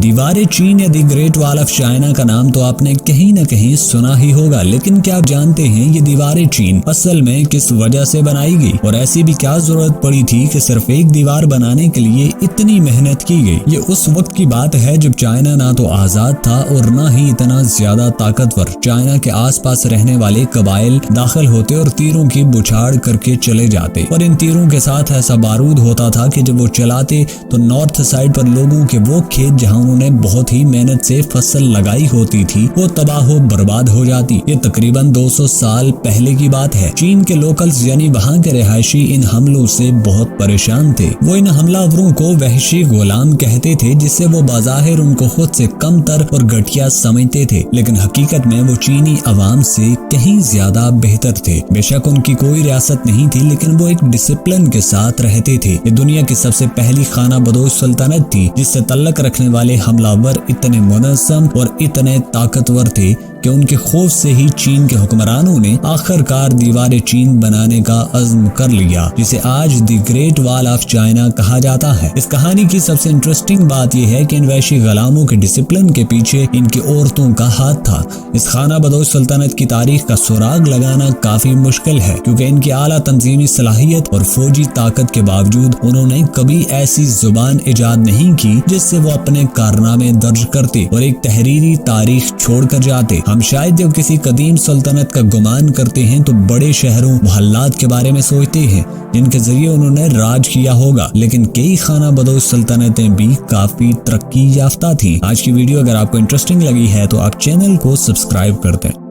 दीवार चीन या the great wall of China का नाम तो आपने कहीं न कहीं सुना ही होगा, लेकिन क्या आप जानते हैं ये दीवार चीन असल में किस वजह से बनाई गई और ऐसी भी क्या जरूरत पड़ी थी कि सिर्फ एक दीवार बनाने के लिए इतनी मेहनत की गई। ये उस वक्त की बात है जब चाइना ना तो आजाद था और ना ही इतना ज्यादा ताकतवर। चाइना के आसपास रहने वाले कबाइल दाखिल होते और तीरों की बुछाड़ करके चले जाते और इन तीरों के साथ ऐसा बारूद होता था कि जब वो चलाते तो नॉर्थ साइड पर लोगों के वो खेत जहां उन्होंने बहुत ही मेहनत से फसल लगाई होती थी वो तबाह हो बर्बाद हो जाती। ये तकरीबन 200 साल पहले की बात है। चीन के लोकल्स यानी वहाँ के रिहायशी इन हमलों से बहुत परेशान थे। वो इन हमलावरों को वहशी गुलाम कहते थे, जिससे वो बाज़ाहिर उनको खुद से कमतर और घटिया समझते थे, लेकिन हकीकत में वो चीनी अवाम से कहीं ज्यादा बेहतर थे। बेशक उनकी कोई रियासत नहीं थी, लेकिन वो एक डिसिप्लिन के साथ रहते थे। ये दुनिया की सबसे पहली खाना बदोश सल्तनत थी जिससे तल्लक रखने वाले हमलावर इतने मुनज़्ज़म और इतने ताकतवर थे कि उनके खौफ से ही चीन के हुक्मरानों ने आखिरकार दीवार चीन बनाने का अज़्म कर लिया, जिसे आज the great wall of China कहा जाता है। इस कहानी की सबसे इंटरेस्टिंग बात यह है कि इन वैशी गुलामों के डिसिप्लिन के पीछे इनकी औरतों का हाथ था। इस खाना बदोश सल्तनत की तारीख का सुराग लगाना काफी मुश्किल है, क्योंकि इनकी आला तंजीमी सलाहियत और फौजी ताकत के बावजूद उन्होंने कभी ऐसी जुबान इजाद नहीं की जिससे वो अपने कारनामे दर्ज करते और एक तहरीरी तारीख छोड़ कर जाते। हम शायद जब किसी कदीम सल्तनत का गुमान करते हैं तो बड़े शहरों मोहल्लात के बारे में सोचते हैं जिनके जरिए उन्होंने राज किया होगा, लेकिन कई खाना बदोश सल्तनतें भी काफी तरक्की याफ्ता थी। आज की वीडियो अगर आपको इंटरेस्टिंग लगी है तो आप चैनल को सब्सक्राइब कर दें।